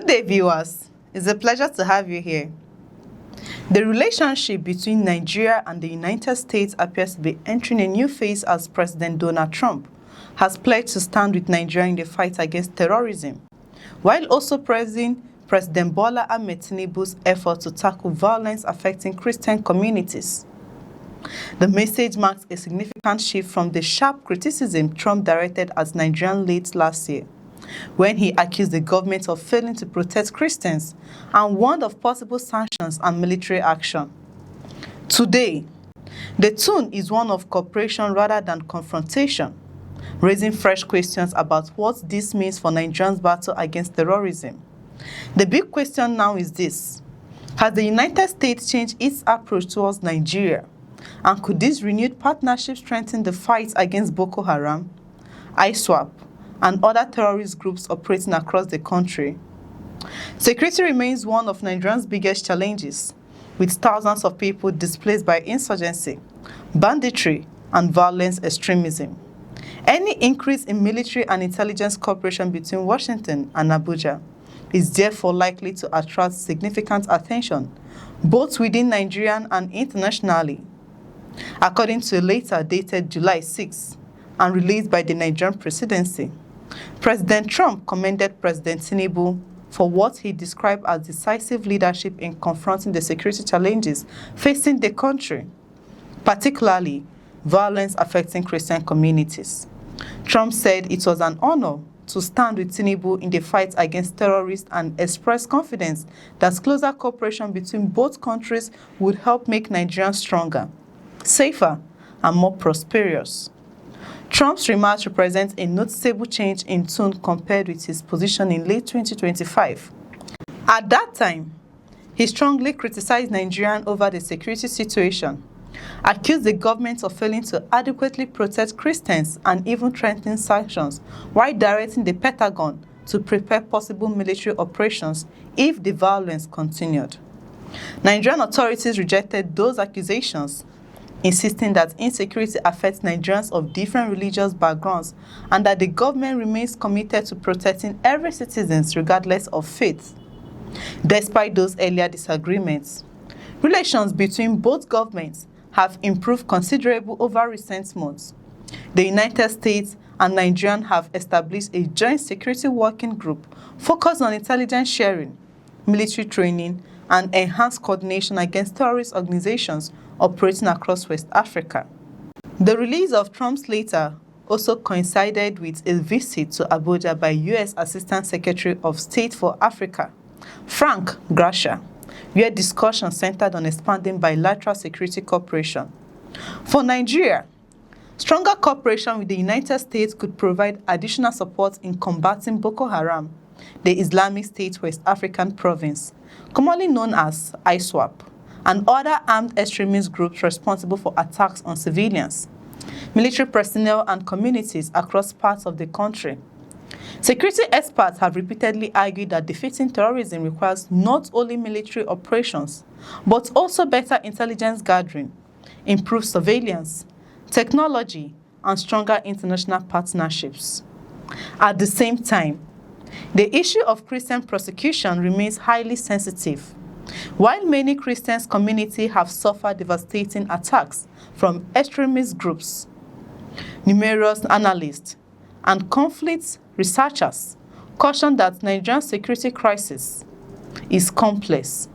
Day, viewers. It's a pleasure to have you here. The relationship between Nigeria and the United States appears to be entering a new phase as President Donald Trump has pledged to stand with Nigeria in the fight against terrorism, while also praising President Bola Ahmed Tinubu's effort to tackle violence affecting Christian communities. The message marks a significant shift from the sharp criticism Trump directed at Nigeria late last year, when he accused the government of failing to protect Christians and warned of possible sanctions and military action. Today, the tone is one of cooperation rather than confrontation, raising fresh questions about what this means for Nigeria's battle against terrorism. The big question now is this: has the United States changed its approach towards Nigeria? And could this renewed partnership strengthen the fight against Boko Haram, ISWAP, and other terrorist groups operating across the country? Security remains one of Nigeria's biggest challenges, with thousands of people displaced by insurgency, banditry, and violent extremism. Any increase in military and intelligence cooperation between Washington and Abuja is therefore likely to attract significant attention, both within Nigeria and internationally. According to a letter dated July 6 and released by the Nigerian presidency, President Trump commended President Tinubu for what he described as decisive leadership in confronting the security challenges facing the country, particularly violence affecting Christian communities. Trump said it was an honor to stand with Tinubu in the fight against terrorists and expressed confidence that closer cooperation between both countries would help make Nigeria stronger, safer, and more prosperous. Trump's remarks represent a noticeable change in tone compared with his position in late 2025. At that time, he strongly criticized Nigeria over the security situation, accused the government of failing to adequately protect Christians, and even threatened sanctions, while directing the Pentagon to prepare possible military operations if the violence continued. Nigerian authorities rejected those accusations, insisting that insecurity affects Nigerians of different religious backgrounds and that the government remains committed to protecting every citizen regardless of faith. Despite those earlier disagreements, relations between both governments have improved considerably over recent months. The United States and Nigeria have established a joint security working group focused on intelligence sharing, military training, and enhanced coordination against terrorist organizations operating across West Africa. The release of Trump's letter also coincided with a visit to Abuja by U.S. Assistant Secretary of State for Africa, Frank Grasha, where discussions centered on expanding bilateral security cooperation. For Nigeria, stronger cooperation with the United States could provide additional support in combating Boko Haram, the Islamic State West African province, commonly known as ISWAP, and other armed extremist groups responsible for attacks on civilians, military personnel, and communities across parts of the country. Security experts have repeatedly argued that defeating terrorism requires not only military operations, but also better intelligence gathering, improved surveillance, technology, and stronger international partnerships. At the same time, the issue of Christian persecution remains highly sensitive. While many Christian communities have suffered devastating attacks from extremist groups, numerous analysts and conflict researchers caution that Nigeria's security crisis is complex.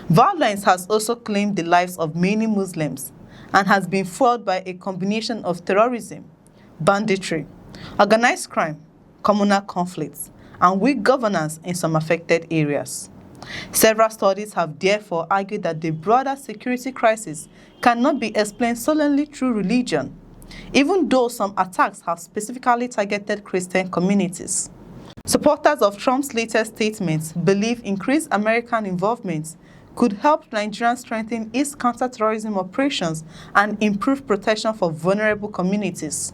Violence has also claimed the lives of many Muslims and has been fueled by a combination of terrorism, banditry, organized crime, communal conflicts, and weak governance in some affected areas. Several studies have therefore argued that the broader security crisis cannot be explained solely through religion, even though some attacks have specifically targeted Christian communities. Supporters of Trump's latest statements believe increased American involvement could help Nigeria strengthen its counter-terrorism operations and improve protection for vulnerable communities.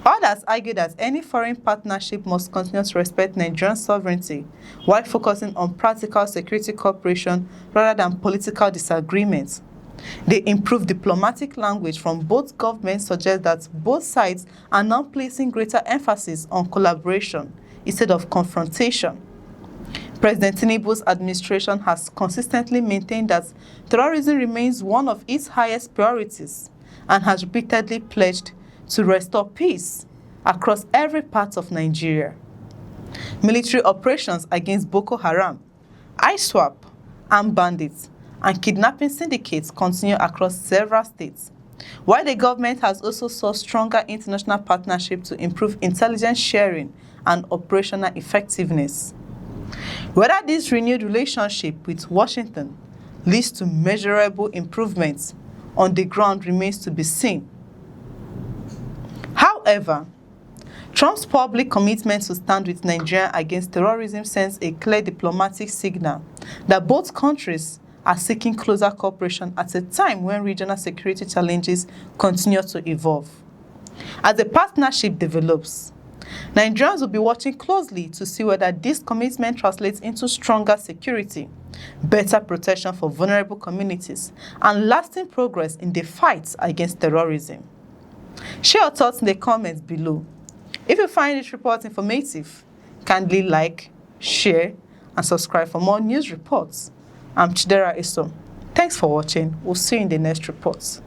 Others argue that any foreign partnership must continue to respect Nigerian sovereignty while focusing on practical security cooperation rather than political disagreements. The improved diplomatic language from both governments suggests that both sides are now placing greater emphasis on collaboration instead of confrontation. President Tinubu's administration has consistently maintained that terrorism remains one of its highest priorities and has repeatedly pledged to restore peace across every part of Nigeria. Military operations against Boko Haram, ISWAP, armed bandits, and kidnapping syndicates continue across several states, while the government has also sought stronger international partnership to improve intelligence sharing and operational effectiveness. Whether this renewed relationship with Washington leads to measurable improvements on the ground remains to be seen. However, Trump's public commitment to stand with Nigeria against terrorism sends a clear diplomatic signal that both countries are seeking closer cooperation at a time when regional security challenges continue to evolve. As the partnership develops, Nigerians will be watching closely to see whether this commitment translates into stronger security, better protection for vulnerable communities, and lasting progress in the fight against terrorism. Share your thoughts in the comments below. If you find this report informative, kindly like, share, and subscribe for more news reports. I'm Chidera Isom. Thanks for watching. We'll see you in the next report.